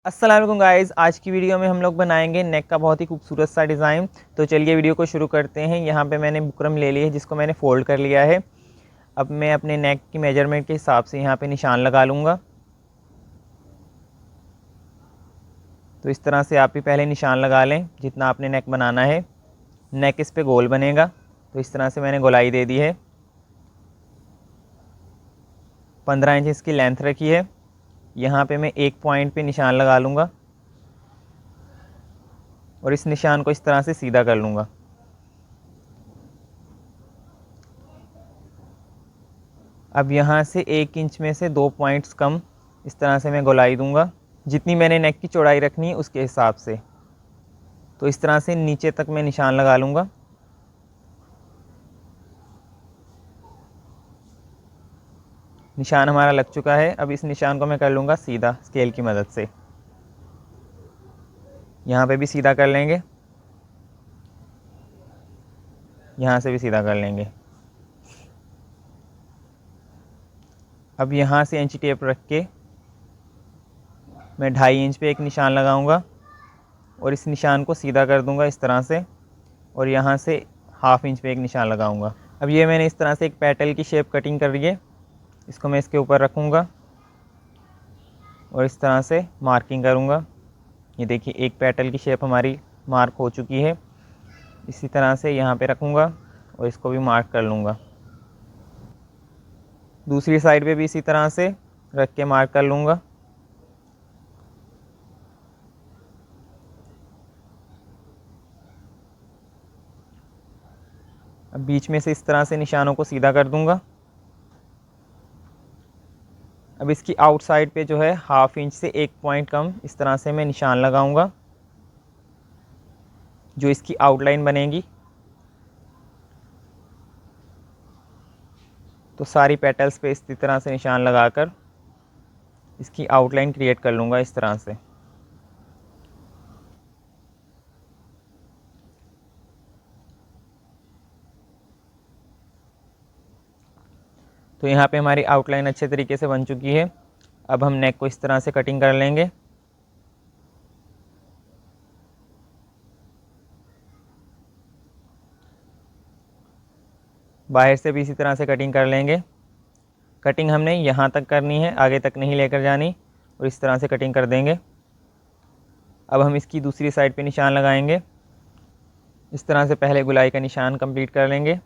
अस्सलाम वालेकुम गाइज़। आज की वीडियो में हम लोग बनाएंगे नेक का बहुत ही खूबसूरत सा डिज़ाइन। तो चलिए वीडियो को शुरू करते हैं। यहाँ पे मैंने बुकरम ले ली है जिसको मैंने फ़ोल्ड कर लिया है। अब मैं अपने नेक की मेजरमेंट के हिसाब से यहाँ पे निशान लगा लूँगा। तो इस तरह से आप भी पहले निशान लगा लें जितना आपने नेक बनाना है। नेक इस पर गोल बनेगा, तो इस तरह से मैंने गोलाई दे दी है। 15 इंच इसकी लेंथ रखी है। यहाँ पे मैं एक पॉइंट पे निशान लगा लूँगा और इस निशान को इस तरह से सीधा कर लूँगा। अब यहाँ से 1 इंच में से 2 पॉइंट्स कम इस तरह से मैं गोलाई दूंगा, जितनी मैंने नेक की चौड़ाई रखनी है उसके हिसाब से। तो इस तरह से नीचे तक मैं निशान लगा लूँगा। निशान हमारा लग चुका है। अब इस निशान को मैं कर लूँगा सीधा स्केल की मदद से। यहाँ पे भी सीधा कर लेंगे, यहाँ से भी सीधा कर लेंगे। अब यहाँ से इंची टेप रख के मैं 2.5 इंच पे एक निशान लगाऊंगा और इस निशान को सीधा कर दूंगा इस तरह से, और यहाँ से 1/2 इंच पे एक निशान लगाऊंगा। अब ये मैंने इस तरह से एक पेटल की शेप कटिंग कर रही है, इसको मैं इसके ऊपर रखूँगा और इस तरह से मार्किंग करूँगा। ये देखिए एक पेटल की शेप हमारी मार्क हो चुकी है। इसी तरह से यहाँ पे रखूँगा और इसको भी मार्क कर लूँगा। दूसरी साइड पे भी इसी तरह से रख के मार्क कर लूँगा। अब बीच में से इस तरह से निशानों को सीधा कर दूँगा। अब इसकी आउटसाइड पे जो है 1/2 इंच से 1 पॉइंट कम इस तरह से मैं निशान लगाऊंगा, जो इसकी आउटलाइन बनेगी। तो सारी पेटल्स पे इसी तरह से निशान लगाकर इसकी आउटलाइन क्रिएट कर लूँगा इस तरह से। तो यहाँ पे हमारी आउटलाइन अच्छे तरीके से बन चुकी है। अब हम नेक को इस तरह से कटिंग कर लेंगे। बाहर से भी इसी तरह से कटिंग कर लेंगे। कटिंग हमने यहाँ तक करनी है, आगे तक नहीं लेकर जानी, और इस तरह से कटिंग कर देंगे। अब हम इसकी दूसरी साइड पे निशान लगाएंगे। इस तरह से पहले गुलाई का निशान कंप्लीट कर लेंगे।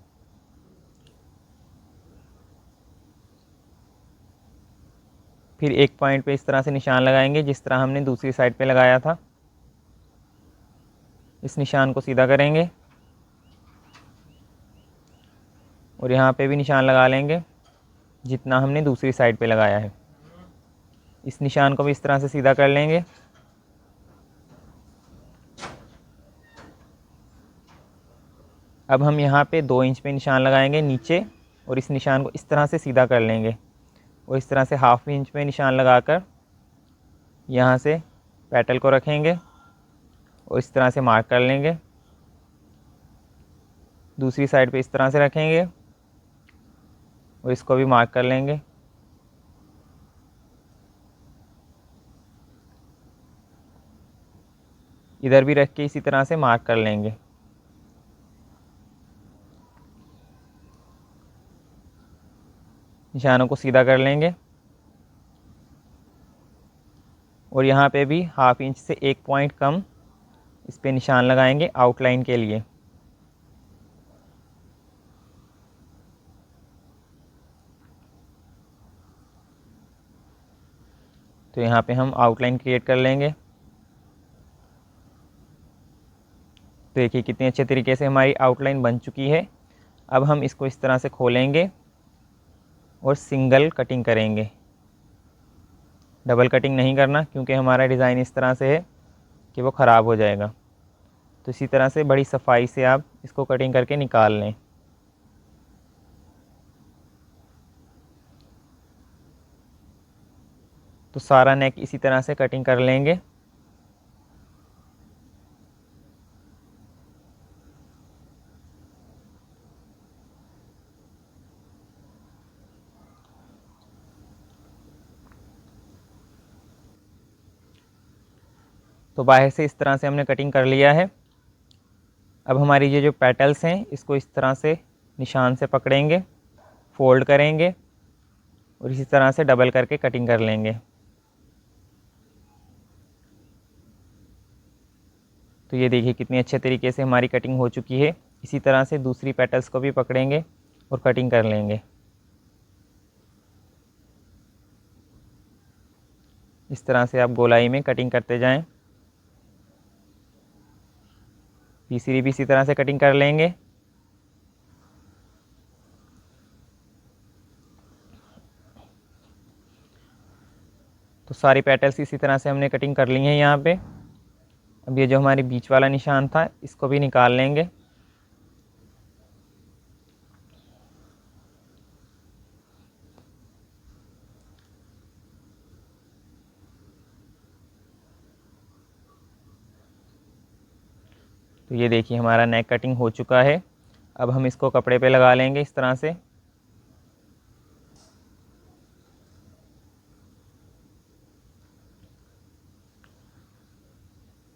फिर एक पॉइंट पे इस तरह से निशान लगाएंगे जिस तरह हमने दूसरी साइड पे लगाया था। इस निशान को सीधा करेंगे और यहाँ पे भी निशान लगा लेंगे जितना हमने दूसरी साइड पे लगाया है। इस निशान को भी इस तरह से सीधा कर लेंगे। अब हम यहाँ पे 2 इंच पे निशान लगाएंगे नीचे, और इस निशान को इस तरह से सीधा कर लेंगे और इस तरह से 1/2 इंच पे निशान लगाकर यहाँ से पेटल को रखेंगे और इस तरह से मार्क कर लेंगे। दूसरी साइड पे इस तरह से रखेंगे और इसको भी मार्क कर लेंगे। इधर भी रख के इसी तरह से मार्क कर लेंगे। निशानों को सीधा कर लेंगे और यहाँ पे भी 1/2 इंच से 1 पॉइंट कम इस पे निशान लगाएंगे आउटलाइन के लिए। तो यहाँ पे हम आउटलाइन क्रिएट कर लेंगे। तो देखिए कितने अच्छे तरीके से हमारी आउटलाइन बन चुकी है। अब हम इसको इस तरह से खोलेंगे और सिंगल कटिंग करेंगे। डबल कटिंग नहीं करना, क्योंकि हमारा डिज़ाइन इस तरह से है कि वो ख़राब हो जाएगा। तो इसी तरह से बड़ी सफाई से आप इसको कटिंग करके निकाल लें। तो सारा नेक इसी तरह से कटिंग कर लेंगे। तो बाहर से इस तरह से हमने कटिंग कर लिया है। अब हमारी ये जो पेटल्स हैं इसको इस तरह से निशान से पकड़ेंगे, फोल्ड करेंगे और इसी तरह से डबल करके कटिंग कर लेंगे। तो ये देखिए कितनी अच्छे तरीके से हमारी कटिंग हो चुकी है। इसी तरह से दूसरी पेटल्स को भी पकड़ेंगे और कटिंग कर लेंगे। इस तरह से आप गोलाई में कटिंग करते जाएं। तीसरी भी इसी तरह से कटिंग कर लेंगे। तो सारी पेटल्स इसी तरह से हमने कटिंग कर ली हैं यहाँ पे। अब ये जो हमारी बीच वाला निशान था इसको भी निकाल लेंगे। तो ये देखिए हमारा नेक कटिंग हो चुका है। अब हम इसको कपड़े पे लगा लेंगे इस तरह से।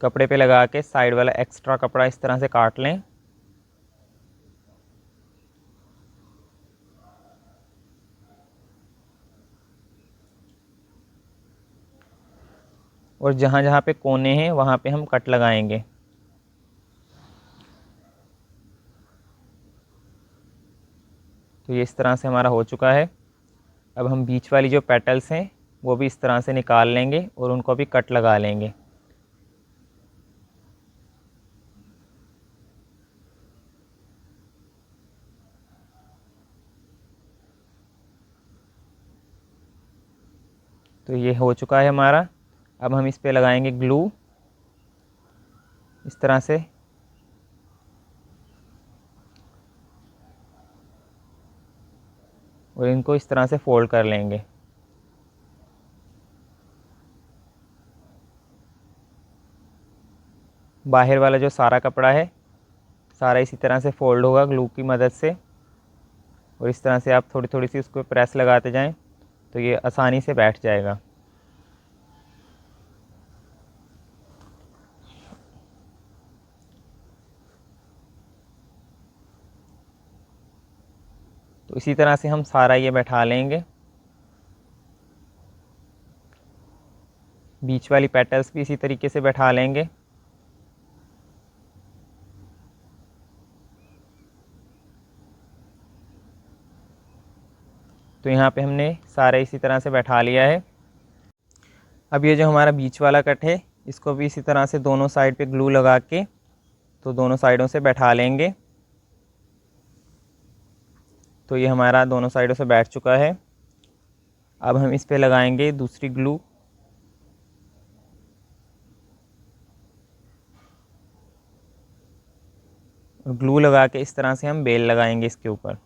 कपड़े पे लगा के साइड वाला एक्स्ट्रा कपड़ा इस तरह से काट लें। और जहाँ जहाँ पे कोने हैं वहाँ पे हम कट लगाएंगे। तो ये इस तरह से हमारा हो चुका है। अब हम बीच वाली जो पेटल्स हैं वो भी इस तरह से निकाल लेंगे और उनको भी कट लगा लेंगे। तो ये हो चुका है हमारा। अब हम इस पे लगाएंगे ग्लू इस तरह से। और इनको इस तरह से फोल्ड कर लेंगे। बाहर वाला जो सारा कपड़ा है सारा इसी तरह से फोल्ड होगा ग्लू की मदद से। और इस तरह से आप थोड़ी थोड़ी सी उसको प्रेस लगाते जाएं तो ये आसानी से बैठ जाएगा। तो इसी तरह से हम सारा ये बैठा लेंगे। बीच वाली पेटल्स भी इसी तरीके से बैठा लेंगे। तो यहाँ पे हमने सारे इसी तरह से बैठा लिया है। अब ये जो हमारा बीच वाला कट है इसको भी इसी तरह से दोनों साइड पे ग्लू लगा के तो दोनों साइडों से बैठा लेंगे। तो ये हमारा दोनों साइडों से बैठ चुका है। अब हम इस पे लगाएंगे दूसरी ग्लू। ग्लू लगा के इस तरह से हम बेल लगाएंगे इसके ऊपर।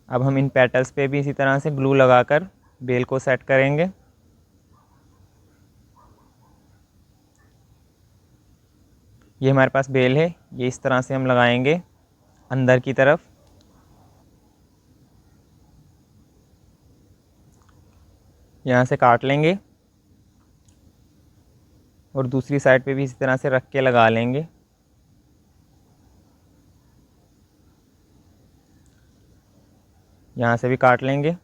अब हम इन पेटल्स पे भी इसी तरह से ग्लू लगाकर बेल को सेट करेंगे। ये हमारे पास बेल है, ये इस तरह से हम लगाएंगे अंदर की तरफ। यहाँ से काट लेंगे और दूसरी साइड पे भी इसी तरह से रख के लगा लेंगे। यहाँ से भी काट लेंगे।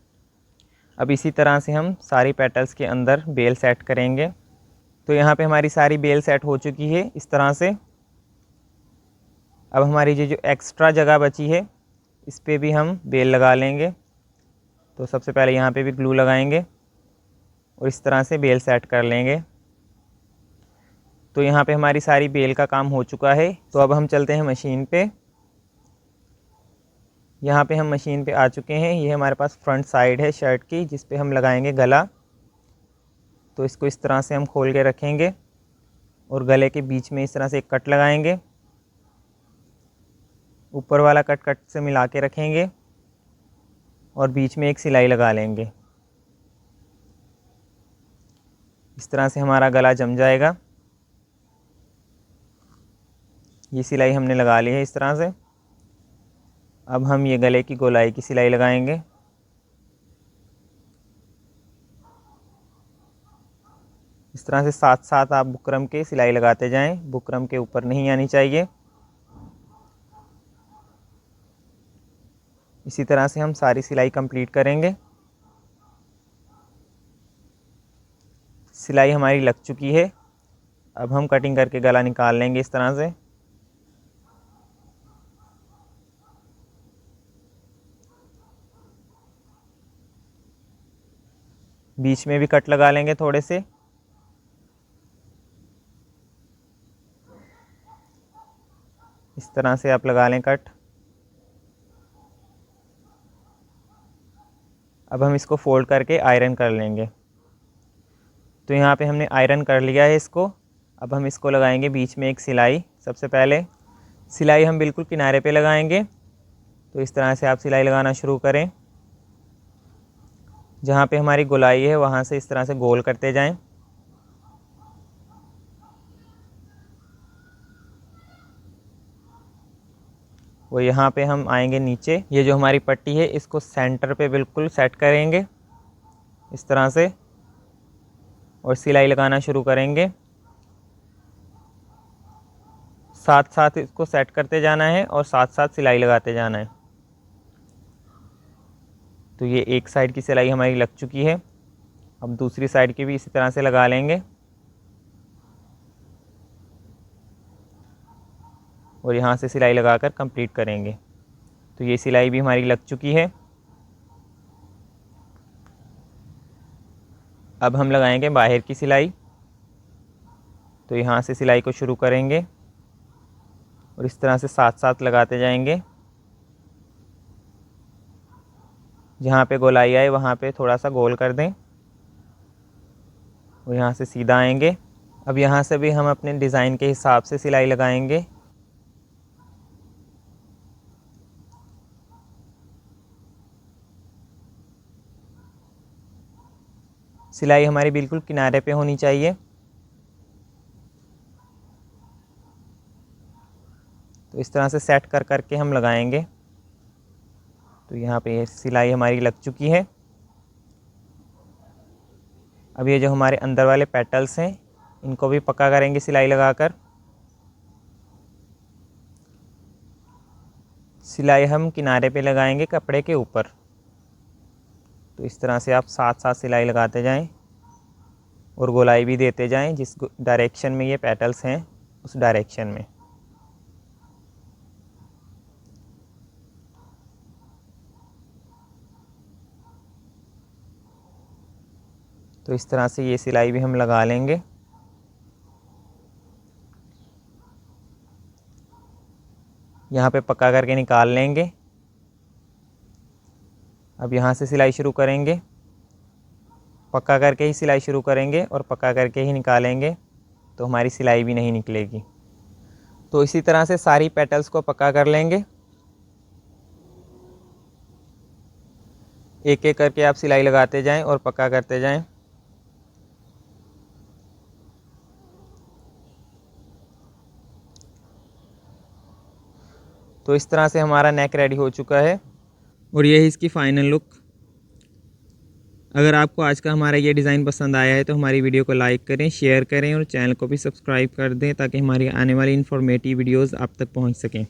अब इसी तरह से हम सारी पेटल्स के अंदर बेल सेट करेंगे। तो यहाँ पे हमारी सारी बेल सेट हो चुकी है इस तरह से। अब हमारी ये जो एक्स्ट्रा जगह बची है इस पे भी हम बेल लगा लेंगे। तो सबसे पहले यहाँ पे भी ग्लू लगाएंगे और इस तरह से बेल सेट कर लेंगे। तो यहाँ पे हमारी सारी बेल का काम हो चुका है। तो अब हम चलते हैं मशीन पे। यहाँ पे हम मशीन पे आ चुके हैं। ये हमारे पास फ्रंट साइड है शर्ट की जिस पे हम लगाएंगे गला। तो इसको इस तरह से हम खोल के रखेंगे और गले के बीच में इस तरह से एक कट लगाएंगे। ऊपर वाला कट कट से मिला के रखेंगे और बीच में एक सिलाई लगा लेंगे। इस तरह से हमारा गला जम जाएगा। ये सिलाई हमने लगा ली है इस तरह से। अब हम ये गले की गोलाई की सिलाई लगाएंगे। इस तरह से साथ साथ आप बुकरम के सिलाई लगाते जाएं, बुकरम के ऊपर नहीं आनी चाहिए। इसी तरह से हम सारी सिलाई कंप्लीट करेंगे। सिलाई हमारी लग चुकी है। अब हम कटिंग करके गला निकाल लेंगे इस तरह से। बीच में भी कट लगा लेंगे थोड़े से। इस तरह से आप लगा लें कट। अब हम इसको फोल्ड करके आयरन कर लेंगे। तो यहाँ पे हमने आयरन कर लिया है इसको। अब हम इसको लगाएंगे बीच में एक सिलाई। सबसे पहले सिलाई हम बिल्कुल किनारे पे लगाएंगे। तो इस तरह से आप सिलाई लगाना शुरू करें। जहाँ पे हमारी गोलाई है वहाँ से इस तरह से गोल करते जाएं। वो यहाँ पे हम आएंगे नीचे। ये जो हमारी पट्टी है इसको सेंटर पे बिल्कुल सेट करेंगे इस तरह से, और सिलाई लगाना शुरू करेंगे। साथ साथ इसको सेट करते जाना है और साथ साथ सिलाई लगाते जाना है। तो ये एक साइड की सिलाई हमारी लग चुकी है। अब दूसरी साइड की भी इसी तरह से लगा लेंगे और यहाँ से सिलाई लगाकर कंप्लीट करेंगे। तो ये सिलाई भी हमारी लग चुकी है। अब हम लगाएंगे बाहर की सिलाई। तो यहाँ से सिलाई को शुरू करेंगे और इस तरह से साथ साथ लगाते जाएंगे। जहाँ पे गोलाई आए वहाँ पे थोड़ा सा गोल कर दें और यहाँ से सीधा आएंगे। अब यहाँ से भी हम अपने डिज़ाइन के हिसाब से सिलाई लगाएंगे। सिलाई हमारी बिल्कुल किनारे पे होनी चाहिए। तो इस तरह से सेट कर करके हम लगाएंगे। तो यहाँ पे ये सिलाई हमारी लग चुकी है। अब ये जो हमारे अंदर वाले पेटल्स हैं इनको भी पक्का करेंगे सिलाई लगाकर। सिलाई हम किनारे पे लगाएंगे कपड़े के ऊपर। तो इस तरह से आप साथ साथ सिलाई लगाते जाएं और गोलाई भी देते जाएं जिस डायरेक्शन में ये पेटल्स हैं उस डायरेक्शन में। तो इस तरह से ये सिलाई भी हम लगा लेंगे। यहाँ पे पक्का करके निकाल लेंगे। अब यहाँ से सिलाई शुरू करेंगे। पक्का करके ही सिलाई शुरू करेंगे और पक्का करके ही निकालेंगे, तो हमारी सिलाई भी नहीं निकलेगी। तो इसी तरह से सारी पेटल्स को पक्का कर लेंगे। एक एक करके आप सिलाई लगाते जाएं और पक्का करते जाएं। तो इस तरह से हमारा नेक रेडी हो चुका है और ये है इसकी फ़ाइनल लुक। अगर आपको आज का हमारा ये डिज़ाइन पसंद आया है तो हमारी वीडियो को लाइक करें, शेयर करें और चैनल को भी सब्सक्राइब कर दें ताकि हमारी आने वाली इन्फॉर्मेटिव वीडियोस आप तक पहुंच सकें।